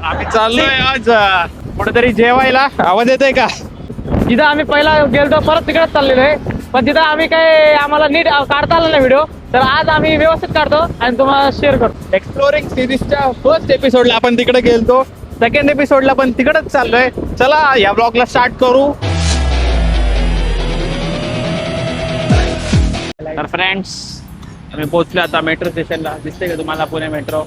आम्ही चाललोय आज कुठेतरी जेवायला. आवाज येतोय का? जिथं आम्ही पहिला गेलो परत तिकडेच चाललेलो आहे, पण तिथं आम्ही काय आम्हाला नीट काढता आला ना व्हिडिओ, तर आज आम्ही व्यवस्थित काढतो आणि तुम्हाला शेअर करतो. एक्सप्लोरिंग सिरीजच्या फर्स्ट एपिसोडला आपण तिकडे गेलतो, सेकंड एपिसोडला पण तिकडेच चाललोय. चला या ब्लॉगला स्टार्ट करू. तर फ्रेंड्स, आम्ही पोहोचलो आता मेट्रो स्टेशनला. दिसते का तुम्हाला पुणे मेट्रो?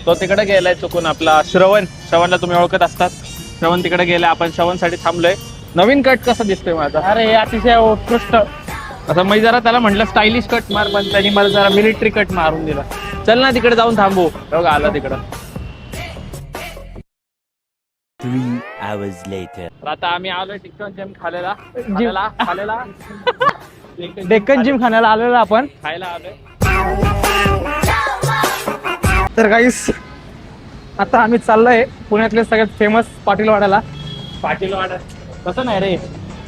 तो तिकडे गेलाय चुकून. आपला श्रवणला तुम्ही ओळखत असतात. श्रवण तिकडे गेलाय, आपण श्रवणसाठी थांबलोय. नवीन कट कसा दिसतोय माझा? अरे अतिशय उत्कृष्ट. आता मी जरा त्याला म्हटलं स्टायलिश कट मार, पण त्यांनी मला जरा मिलिटरी कट मारून दिला. चल ना तिकडे जाऊन थांबू. बघा आला तिकडं. 3 hours later. तर आता आम्ही आलोय चिकन जिम खालेला. डेक्कन जिम खाण्याला आलेलो आपण. खायला आलोय. तर गाईस, आता आम्ही चाललोय पुण्यातले सगळ्यात फेमस पाटीलवाड्याला. पाटीलवाडा तसं नाही रे,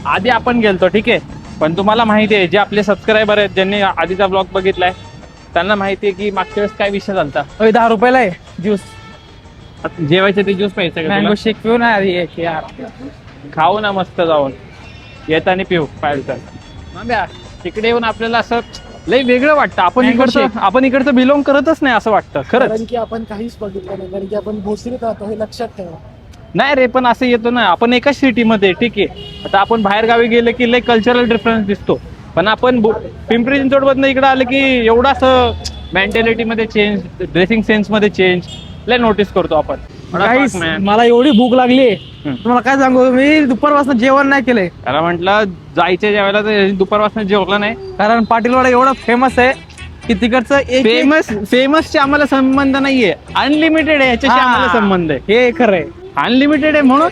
आधी आपण गेलतो ठीक आहे, पण तुम्हाला माहिती आहे जे आपले सबस्क्रायबर आहेत, ज्यांनी आधीचा ब्लॉग बघितलाय, त्यांना माहिती आहे की मागच्या वेळेस काय विषय झालता. 10 रुपयाला आहे ज्यूस. जेवायचे ते ज्यूस प्यायचं का मँगो तुला? शेक पिऊ ना एक यार. खाऊ ना मस्त जाऊन, येताना पिऊ पाहिजे तर. मांब्या, तिकडे येऊन आपल्याला असं लय वेगळं वाटतं. आपण इकडचं बिलोंग करतच नाही असं वाटतं खरंच. कारण की आपण काहीच बघितलं नाही, कारण की आपण भोसरीत राहतो हे लक्षात ठेवा. नाही रे, पण असं येतो ना, आपण एकाच सिटीमध्ये ठीक आहे. आता आपण बाहेर गावी गेले की लय कल्चरल डिफरन्स दिसतो, पण आपण पिंपरी चिंचवड मधनं इकडे आलं की एवढं असं मेंटॅलिटी मध्ये चेंज, ड्रेसिंग सेन्स मध्ये चेंज लय नोटीस करतो आपण. गाईस, मला एवढी भूक लागली तुम्हाला काय सांगू, मी दुपारपासून जेवण नाही केलंय. त्याला म्हटलं जायच्या जेवायला, तर दुपारपासून जेवलं नाही. कारण पाटीलवाडा एवढा फेमस आहे की तिकडचं फेमसचे आम्हाला संबंध नाहीये, अनलिमिटेड आहे ह्याच्याशी आम्हाला संबंध आहे. हे खरंय, अनलिमिटेड आहे म्हणून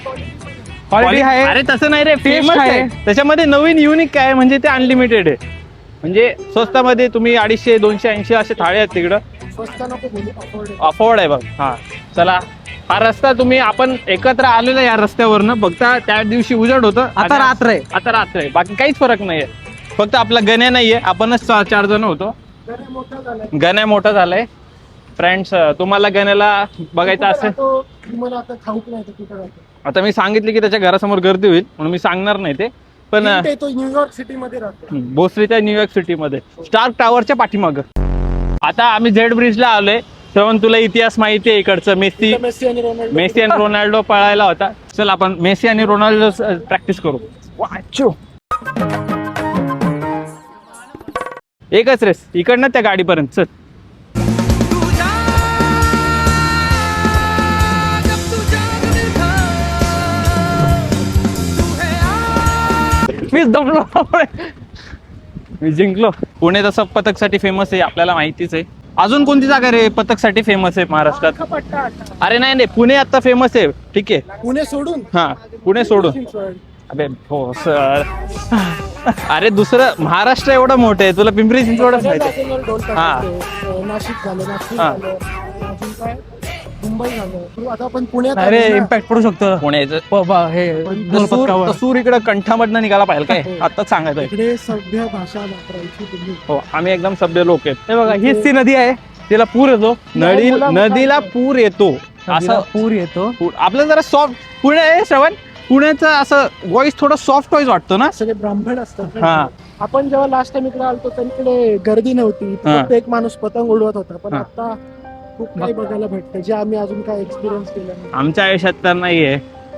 क्वालिटी आहे. अरे तसं नाही रे, फेमस आहे. आहे त्याच्यामध्ये नवीन युनिक काय म्हणजे ते अनलिमिटेड आहे. म्हणजे स्वस्तामध्ये तुम्ही 250, 280 असे थाळे आहेत तिकडं. स्वस्त नको बोलू, afford आहे. अफोर्ड आहे बघ. हा चला, हा रस्ता आपण एकत्र आलेलो या रस्त्यावरनं. बघता त्या दिवशी उजेड होतं, आता रात्र आहे. आता रात्र आहे. बाकी काहीच फरक नाहीये, फक्त आपला गण्या नाहीये. आपणच 4 जण होतो. घरी मोठा झालाय. गण्या मोठा झालाय. फ्रेंड्स, तुम्हाला गण्याला बघायचं असेल, तो मला आता ठाऊक नाही कुठे राहतो. आता मी सांगितलं की त्याच्या घरासमोर गर्दी होईल म्हणून मी सांगणार नाही ते, पण तो न्यूयॉर्क सिटी मध्ये राहतो. भोसरीच्या न्यूयॉर्क सिटी मध्ये स्टार्क टावरच्या पाठीमाग. आता आम्ही झेड ब्रिजला आलोय. श्रवण, तुला इतिहास माहिती आहे इकडचं? मेसी आणि रोनाल्डो पळायला होता. चल आपण मेसी आणि रोनाल्डो प्रॅक्टिस करू. वाचो एकच रेस इकडनं त्या गाडीपर्यंत. चल मीच दमलो, मी जिंकलो. पुणे तसं पथकसाठी फेमस आहे, आपल्याला माहितीच आहे. अजून कोणती जागा रे पथकसाठी फेमस आहे महाराष्ट्रात? अरे नाही, पुणे आता फेमस आहे ठीक आहे. पुणे सोडून? हा, पुणे सोडून. अबे हो सर, अरे दुसरं महाराष्ट्र एवढं मोठं आहे, तुला पिंपरी चिंचवडच माहिती आहे. हा, नाशिक झालं, नागपूर झालं, अजून काय मुंबई झालं. आता आपण पुण्यात अरे इम्पॅक्ट पडू शकतो पुण्याचं. हे तसूर इकडं कंठामधनं निघाला पाहिजे काय, आता सांगायचं. इकडे सभ्य भाषा वापरायची तुम्ही. हो, आम्ही एकदम सभ्य लोक आहेत. हे बघा, हीच ती नदी आहे, तिला पूर येतो. नदीला पूर येतो, असं पूर येतो. आपलं जरा सॉफ्ट पुणे आहे. श्रवण, पुण्याचं असं व्हॉइस थोडं सॉफ्ट व्हॉइस वाटतो ना. सगळे ब्राह्मण असतात. हा, आपण जेव्हा लास्ट टाइम इकडे आलतो त्यांकडे गर्दी नव्हती, फक्त एक माणूस पतंग उडवत होता. पण आता खूप काही बघायला भेटतं जे आम्ही अजून काय एक्सपिरियन्स केलं नाही. आमच्या आयुष्यात तर नाहीये.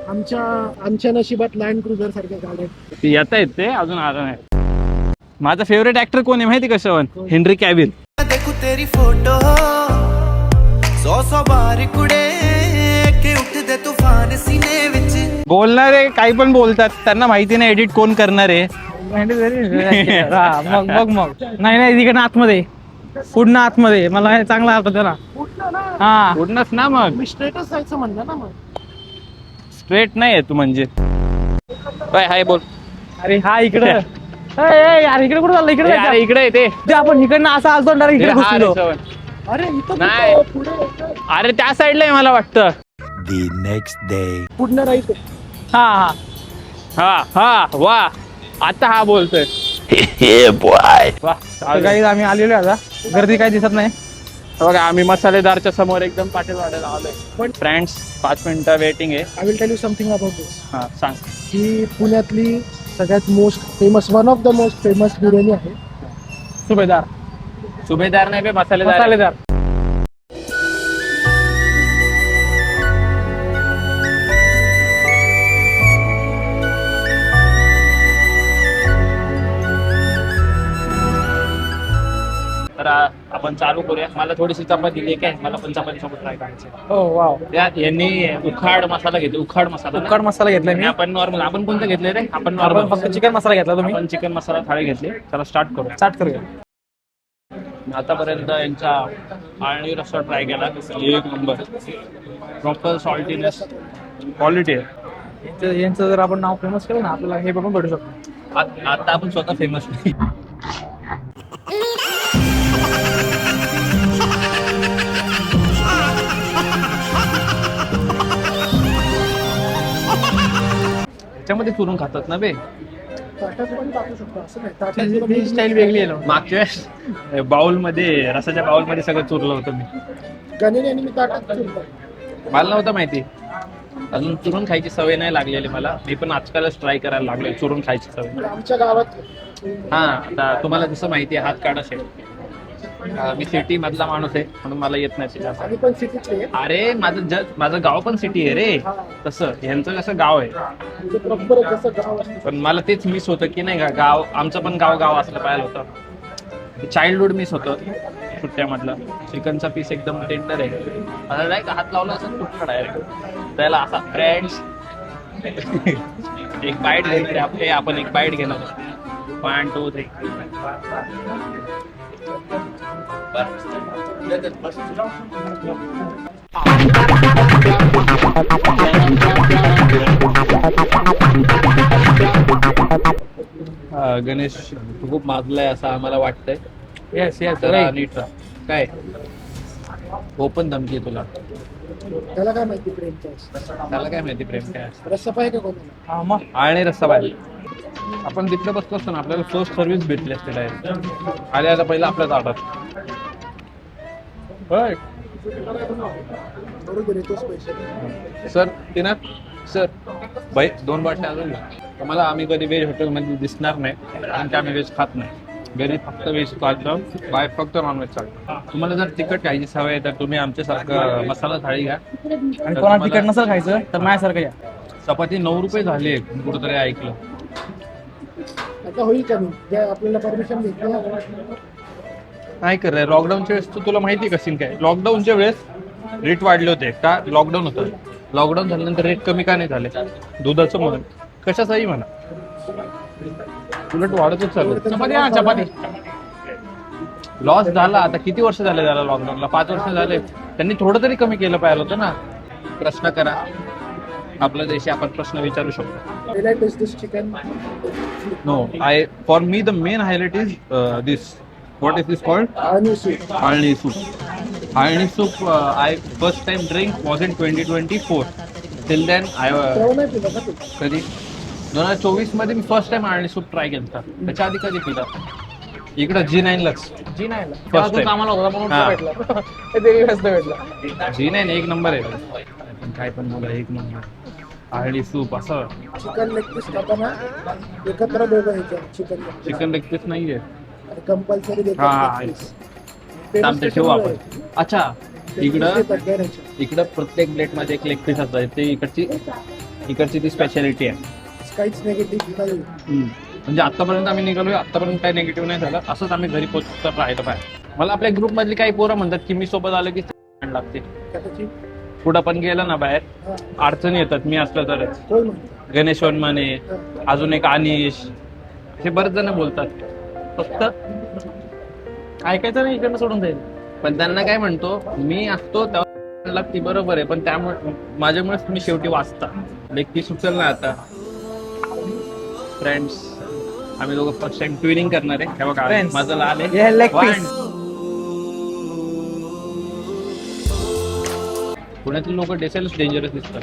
आमच्या नशिबात लँड क्रुझर सारख्या गाड्या येत आहेत, ते अजून आलं नाही. माझा फेवरेट ऍक्टर कोण आहे माहिती का श्रवण? हेनरी कॅविल. देखो तेरी फोटो 100 बार कुड़े के उठ दे तूफान सीने विच. बोलणारे काही पण बोलतात, त्यांना माहिती नाही एडिट कोण करणार आहे. मग नाही तिकडनं आतमध्ये, पुढनं आतमध्ये. मला हे चांगला आवडतं त्याला. हा, पूर्णच ना. मग मी स्ट्रेटच जायचं म्हणलं ना. मग स्ट्रेट नाही आहे तू म्हणजे. हाय बोल. अरे हा इकडे यार, इकडे कुठं चाललं? इकडे अरे इकडे येते आपण इकडनं असं आलतो डायरेक्ट इकडे घुसलो. अरे इथं नाही. पुढे अरे त्या साईडला आहे मला वाटतं. The next day. पुढनं राहायचं. हा वा, आता हा बोलतोय. Yeah, boy. वा, काही आम्ही आलेलो आता, गर्दी काही दिसत नाही. बघा आम्ही मसालेदारच्या समोर एकदम पाटीलवाड्याला आलोय. पण फ्रेंड्स 5 मिनिटं वेटिंग आहे. I will tell you something about this. हा सांग. ही पुण्यातली सगळ्यात most famous, one of the most famous biryani आहे. सुभेदार नाही बे, मसालेदार. मसालेदार. तर आपण चालू करूया. मला थोडीशी चपाती दे काय, मला पण चपाती सोबत ट्राय करायचं. हो वाव. त्यात यांनी उखाड मसाला घेतला. उखाड मसाला ना? उक्काड मसाला घेतलाय मी. आणि आपण नॉर्मल, आपण कोणतं घेतलंय रे? आपण आपण नॉर्मल फक्त चिकन मसाला घेतला. तुम्ही आपण चिकन मसाला थाळी घेतली. चला स्टार्ट करूया. स्टार्ट करूया. आतापर्यंत यांचा आळणी रस्सा ट्राय केला, एक नंबर. प्रॉपर सॉल्टीनेस, क्वालिटी आहे. यांचं जर आपण नाव फेमस केलं ना, आपल्याला हे पण भेटू शकतो. आता आपण स्वतः फेमस नाही. त्याच्यामध्ये चुरून खातात ना बे. ताटात पण टाकू शकतो असं नाही. ताटात ही स्टाईल वेगळी आहे ना. मागच्या वेळेस बाउलमध्ये, रसाच्या बाउलमध्ये सगळं चुरलं होतं मी. गणेश आणि मी ताटात चुरतो. मला नव्हतं माहिती. अजून चुरून खायची सवय नाही लागलेली मला. मी पण आजकालच ट्राय करायला लागलोय चुरून खायची सवय. आमच्या गावात हा, आता तुम्हाला जसं माहिती आहे, हात काढा शेट. मी सिटी मधला माणूस आहे म्हणून मला येत नाही जास्त. आम्ही पण सिटीतले. अरे माझं गाव पण सिटी आहे रे. तसं ह्यांचं कसं गाव आहे, म्हणजे प्रॉपर जसं गाव असतं. पण मला तेच मिस होतं की नाही का, गाव आमचं पण गाव असलं पाहिजे होतं. चाइल्डहुड मिस होतं सुट्ट्यामधलं. चिकनचा पीस एकदम टेंडर आहे. आता डायरेक्ट हात लावला असं कुठला डायरेक्ट त्याला असा फ्रेंड्स. एक बाईट घेणार आपण एक बाईट घेणार. 1 2 3. गणेश तू खूप माजलाय असं आम्हाला वाटतंय. Yes yes. जरा नीट राहा. काय ओपन धमकी आहे तुला? त्याला काय माहिती प्रेम काय असतं? त्याला काय माहिती प्रेम काय असतं? रस्सा पाहिजे का कोणाला? हा मग आणि रस्सा पाहिजे. आपण तिकडे बसलो असतो ना, आपल्याला फर्स्ट सर्व्हिस भेटली असते डायरेक्ट. आल्या पहिला आपल्या ताटात. बरोबर येतोच पैसे. सर तिना सर बाई 2 बाटल्या अजून घ्या. तुम्हाला आम्ही कधी व्हेज हॉटेलमध्ये दिसणार नाही, कारण की आम्ही व्हेज खात नाही. घरी फक्त व्हेज चालतं, बाय फक्त नॉनव्हेज चालतं. तुम्हाला जर तिखट खायची सवय आहे तर तुम्ही आमच्यासारखं मसाला थाळी घ्या. आणि कोणाला तिखट नसेल खायचं तर माझ्यासारखं या. चपाती 9 रुपये झाले कुठंतरी ऐकलं. आता होईल का मी जे आपल्याला परमिशन घेतली. काय कर लॉकडाऊनच्या वेळेस तर तुला माहिती कशीन काय, लॉकडाऊनच्या वेळेस रेट वाढले होते का? लॉकडाऊन होतं. लॉकडाऊन झाल्यानंतर रेट कमी का नाही झाले? दुधाचं म्हणून, कशाचंही म्हणा, उलट वाढतच चालू. चपाती हा चपाती. लॉस झाला. आता किती वर्ष झाले त्याला लॉकडाऊनला? 5 वर्ष झाले. त्यांनी थोडं तरी कमी केलं पाहिजे होतं ना. प्रश्न करा. आपल्या देशी आपण प्रश्न विचारू शकतो. Chicken no, for me the main highlight is this. What is this called? आणि soup. Alni soup. Alni soup I first time drink was in 2024. Till then I तेव्हा नाही पिलं का तू? कधी 2024 मध्ये मी फर्स्ट टाइम आळणी सूप ट्राय केला. त्याच्या आधी कधी पिला इकडं G9 लक्स. जी नाही First time. कामाला होता म्हणून हा. तो भेटला. ते देवी व्यस्त भेटला. G9 एक नंबर आहे. पण काय पण बोला, एक नंबर. आळणी सूप असं. चिकन लेग पीस खाताना एकत्र दोघं ह्याच्यात चिकन चिकन लेग पीस नाहीये. कंपल्सरी हा आमचं ठेवू आपण. अच्छा, इकडं प्रत्येक प्लेट मध्ये एक लेग पीस असतं. ते इकडची ती स्पेशालिटी आहे. काहीच निगेटिव्ह नाही. म्हणजे आतापर्यंत आम्ही निघालोय, आतापर्यंत काही निगेटिव्ह नाही झालं. असंच आम्ही घरी पोहोचत राहिलं पाहिजे. मला आपल्या ग्रुप मधली काही पोरं म्हणतात की मी सोबत आलो की लागते. त्याची कुठं पण गेलं ना बाहेर अडचणी येतात मी असलं तरच. कोण म्हणतो? गणेश वनमाने, अजून एक अनिश, हे बरेच जण बोलतात. फक्त ऐकायचं नाही, इकडनं सोडून जाईल. पण त्यांना काय म्हणतो, मी असतो तेव्हा लागती बरोबर आहे, पण त्यामुळे माझ्यामुळेच मी शेवटी वाचता. लेखी सुचल ना आता. फ्रेंड्स आम्ही दोघं फर्स्ट टाइम ट्विनिंग करणार आहे. हे बघा Friends. माझं लाल हे आहे. leg piece. पुण्यातील लोक डेसेलच डेंजरस दिसतात.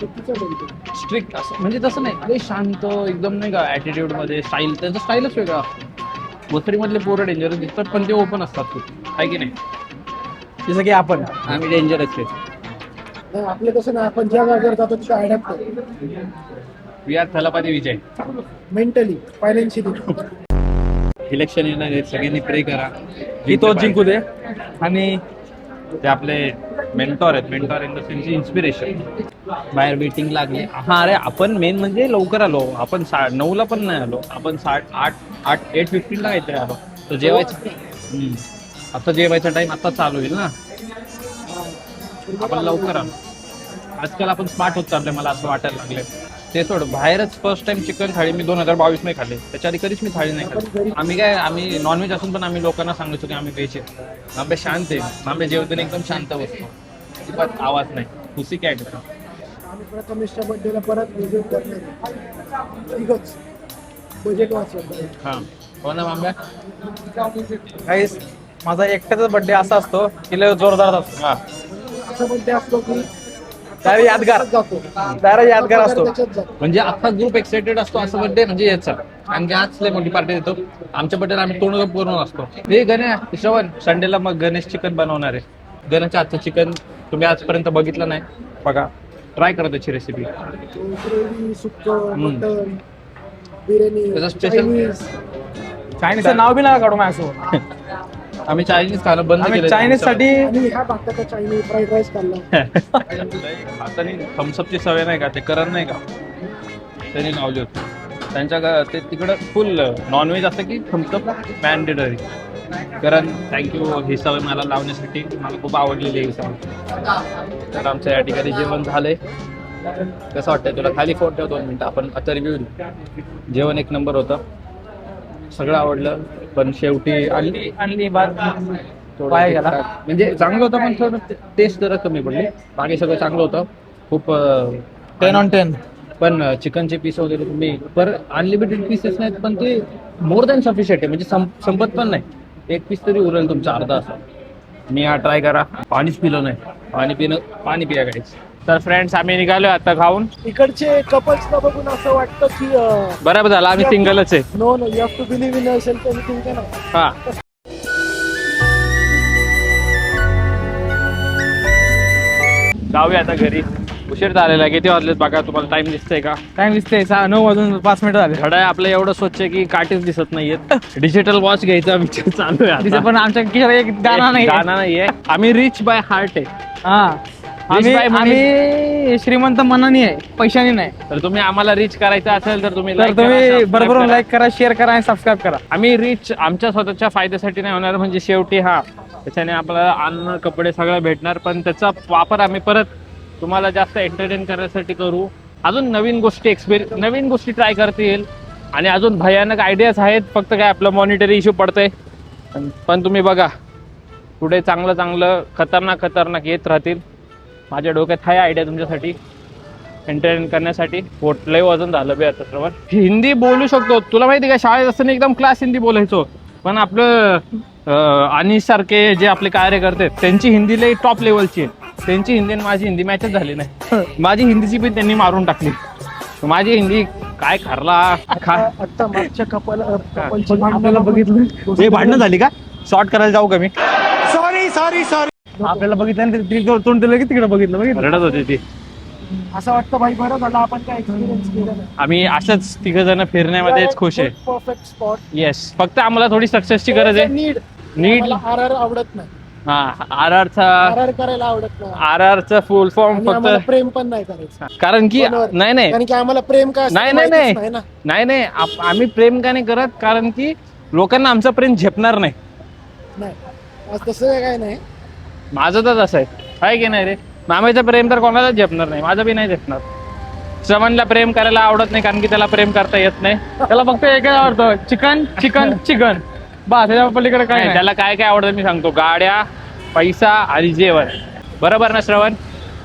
चुकीचं बोलतो. स्ट्रिक्ट असं म्हणजे तसं नाही, लई शांत एकदम नाही का, ऍटिट्यूड मध्ये स्टाईल, त्यांचा स्टाईलच वेगळा असतो. वसरी मधले पोरं डेंजरस दिसतात पण ते ओपन असतात खूप, आहे की नाही? जसं की आपण आम्ही डेंजरच आहे. नाही, आपलं कसं नाही, आपण ज्या जागेवर जातो तिथे अडॅप्ट होतो we are Thalapathy Vijay. Mentally financially. Election येणार आहे, सगळ्यांनी प्रे करा की तो जिंकू दे. आणि ते आपले मेंटॉर आहेत, mentor in the sense inspiration. बाहेर मीटिंग लागली. हा अरे आपण मेन म्हणजे लवकर आलो. आपण 9:30ला पण नाही आलो, आपण 8:15ला काहीतरी आलो. तर जेवायचं आता जेवायचा टाइम आता चालू होईल ना, आपण लवकर आलो. आजकाल आपण स्मार्ट होत चाललोय, मला असं वाटायला लागलंय. ते सोड, बाहेरच फर्स्ट टाइम चिकन थाळी मी 2022 मध्ये खाल्ली. त्याच्या आधी कधीच मी थाळी नाही खाल्ली. आम्ही नॉनव्हेज असून पण आम्ही लोकांना सांगायचो की आम्ही व्हेज आहे. आंबे शांत आहे, आंबे जेवताना एकदम शांत बसतो, अजिबात आवाज नाही. खुशी काय करतो. आम्ही प्रथमेशच्या बर्थडेला परत विजिट करणार आहे. ठीकच बजेट वाचवतो. हा हो ना आंब्या. काहीच माझा एकट्याचा बर्थडे असा असतो की लय जोरदार असतो. हा असा बर्थडे असतो की डायरेक्ट यादगार जातो, डायरेक्ट यादगार असतो. त्याच्यात जातो. म्हणजे अख्खा ग्रुप एक्साइटेड असतो असं बर्थडे म्हणजे याचा. कारण की आज लय मोठी पार्टी देतो. आमच्या बर्थडेला आम्ही तोंड पूर्ण असतो. हे गण्या श्रवण संडेला मग गणेश चिकन बनवणार आहे. गणेशच्या हातचं चिकन तुम्ही आजपर्यंत बघितलं नाही, बघा ट्राय करा त्याची रेसिपी. ग्रेव्ही, सुक्कं, मटन, बिर्याणी, त्याचं special- चायनीज. चायनीजचं नाव बी नका काढू माझ्यासोबत. आम्ही चायनीज खाणं बंद आम्ही केलं. चायनीज साठी आणि ह्या भाताचा चायनीज फ्राईड राईस खाल्ला. हाताने थम्सअपची सवय नाही का, ते करण नाही का, त्यांनी लावली होती. ते तिकडं फुल नॉनव्हेज असतं की थम्सअप मॅन्डेटरी. कारण थँक्यू, ही सवय मला लावण्यासाठी. मला खूप आवडलेली आहे ही सवय. तर आमचं या ठिकाणी जेवण झालंय. कसं वाटतंय तुला? खाली फोन ठेव 2 मिनिटं, आपण आता रिव्ह्यू देऊ. जेवण एक नंबर होतं, सगळं आवडलं. पण शेवटी आणली बात थोडं पाय गेला. म्हणजे चांगलं होतं, पण थोडं टेस्ट जरा कमी पडली. बाकी सगळं चांगलं होतं खूप. 10 on 10. पण चिकनचे पीस वगैरे तुम्ही पर अनलिमिटेड पीसेस नाहीत, पण ते मोर दॅन सफिशियंट आहे. म्हणजे संपत पण नाही. एक पीस तरी उरेल तुमचा अर्धा असा. मी हा ट्राय करा. पाणीच पिलं नाही, पाणी पिया काहीच. तर फ्रेंड्स आम्ही निघालो आता खाऊन. इकडचे कपल्सला बघून असं वाटतं की बरोबर झालं, आम्ही सिंगलच आहे. No no, you have to believe in yourself anything का ना. हा जाऊया आता घरी. उशीर झालेला आहे. किती वाजलेत बघा, तुम्हाला टाइम दिसतंय का? टाइम दिसते 9:05 झाले. घड्याळ आपलं एवढं स्वच्छ आहे की काठीच दिसत नाहीयेत. डिजिटल वॉच घ्यायचा विचार चालू आहे तिथे आता. पण आमच्या खिशात एक दाना नाही. गाणं नाहीये. आम्ही रिच बाय हार्ट आहे. हा Rich by money. आम्ही श्रीमंत मनाने आहे, पैशाने नाही. तर तुम्ही आम्हाला रिच करायचं असेल तर तुम्ही तर like करा, तुम्ही subscribe बरोबर करा. लाईक करा, शेअर करा आणि सबस्क्राईब करा. आम्ही रिच आमच्या स्वतःच्या फायद्यासाठी नाही होणार. म्हणजे शेवटी हा त्याच्याने आपल्याला अन्न कपडे सगळं भेटणार, पण त्याचा वापर आम्ही परत तुम्हाला जास्त एंटरटेन करण्यासाठी करू. अजून नवीन गोष्टी ट्राय करता येईल. आणि अजून भयानक आयडियाज आहेत. फक्त काय आपलं मॉनिटरी इश्यू पडतंय. पण तुम्ही बघा पुढे चांगलं खतरनाक येत राहतील. माझ्या डोक्यात हाय आयडिया तुमच्यासाठी एंटरटेन करण्यासाठी. लय वजन झालं बे आता सर्व. हिंदी बोलू शकतो. तुला माहिती का, शाळेत असताना एकदम क्लास हिंदी बोलायचो. पण आपलं अनिश सारखे जे आपले कार्यकर्ते त्यांची हिंदी लय टॉप लेवलची आहे. त्यांची हिंदी आणि माझी हिंदी मॅचच झाली नाही. माझी हिंदीची पण त्यांनी मारून टाकली. माझी हिंदी काय खरला आता मागच्या कपलची आपल्याला बघितलं, हे भांडणं झाली का? शॉर्ट करायला जाऊ का मी? आपल्याला बघितलं तोंड दिलं की तिकडे बघितलं. रडत होती ती. असं वाटतं भाई बरं झालं आपण काय एक्सपिरियन्स केलं नाही. आम्ही अशाच 3 जण फिरण्यामध्येच खुश आहे. Perfect spot. येस, फक्त आम्हाला थोडी सक्सेसची गरज आहे. नीड आरआर आवडत नाही. हा आरआरचा आरआर करायला आवडत नाही. आरआरचा फुल फॉर्म आणि आम्हाला फक्त प्रेम पण नाही करायचं. कारण की बरोबर. नाही कारण की आम्हाला प्रेम काय असतं नाही माहितीच नाही ना. नाही आम्ही प्रेम का नाही करत, कारण की लोकांना आमचं प्रेम झेपणार नाही. नाही आज तसं काय नाही. माझं तर असं आहे की नाही रे. मामेचं प्रेम तर कोणालाच झेपणार नाही, माझं बी नाही झेपणार. श्रवणला प्रेम करायला आवडत नाही कारण की त्याला प्रेम करता येत नाही. त्याला फक्त एकच आवडतं, चिकन बस. त्याच्या पलीकडे काय नाही, नाही. त्याला काय काय आवडतं मी सांगतो. गाड्या, पैसा आणि जेवण. बरोबर ना श्रवण?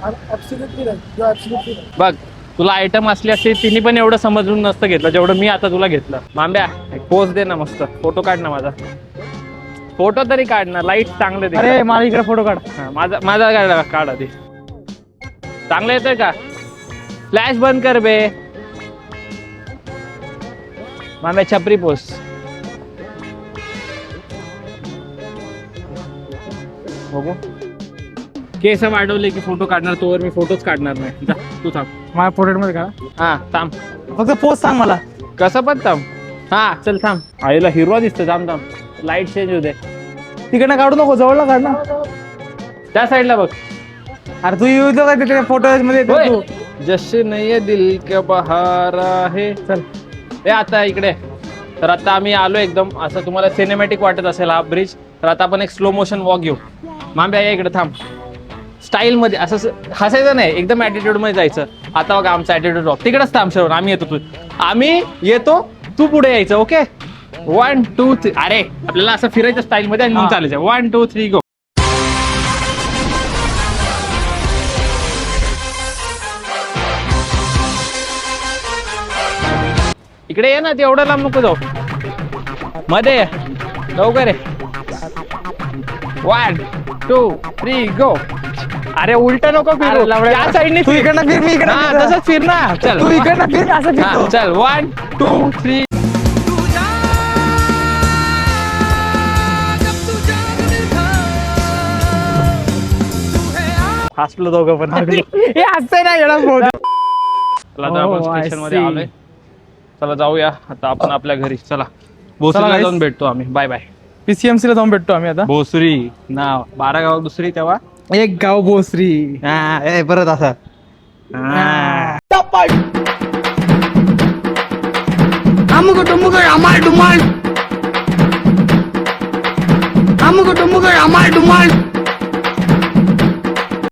ऍब्सोल्युटली नाही. ऍब्सोल्युटली नाही. बघ, तुला आयटम असली असते तिने पण एवढं समजून नसतं घेतलं जेवढं मी आता तुला घेतलं. मांब्या पोज दे ना, मस्त फोटो काढ ना माझा. फोटो तरी काढ ना, लाईट चांगले दे. अरे माझ्या इकडे फोटो काढ. हा, माझा काढ आधी. चांगलं येतोय का? फ्लॅश बंद कर बे. माम्या छपरी पोस. बघू केस वाढवले की फोटो काढणार, तोवर मी फोटोच काढणार नाही. जा, तू थांब. माझ्या पोर्ट्रेट मध्ये का हा थांब, फक्त पोस्ट सांग मला. कसं पण थांब. हा चल थांब. आईला हिरवा दिसतो, थांब थांब, लाईट चेंज होऊ दे. तिकडनं काढू नको, जवळला काढ ना. त्या साईडला बघ. अरे तू येऊ का तिथे फोटो मध्ये होय. तू? जश्न नाही दिल के बहार आहे. चल ए आता इकडे. तर आता आम्ही आलो एकदम असं, तुम्हाला सिनेमॅटिक वाटत असेल हा ब्रिज. तर आता आपण एक स्लो मोशन वॉक घेऊ. मांब्या या इकडे थांब. स्टाईल मध्ये असं हसायचं नाही, एकदम ऍटिट्यूड मध्ये जायचं. आता बघा आमचा ऍटिट्यूड वॉक. तिकडेच थांब श्रवण, आम्ही येतो तू पुढे यायचं. ओके 1 2 3. अरे आपल्याला असं फिरायचं स्टाईल मध्ये आणि मग चालायचं. 1 2 3 गो. इकडे ये ना, ते एवढं लांब नको जाऊ. मध्ये ये लवकर ये. 1 2 3 गो. अरे उलट नको फिरू, त्या साईडने तू इकडनं फिर, मी इकडनं फिर. तसंच फिर ना. चल तू इकडनं फिर, असं हा, फिरतो. चल 1 2 3. हसलो दोघं पण. हे हसतंय ना येणार फोटो. चला आता आपण Oh, I स्टेशन मध्ये see. आलोय. चला जाऊया आता आपण आपल्या घरी. चला चला भोसरीला guys. जाऊन भेटतो आम्ही. Bye bye. PCMC ला जाऊन भेटतो आम्ही आता. भोसरी नाव 12 गाव दुसरी तेव्हा. एक गाव भोसरी. परत असा.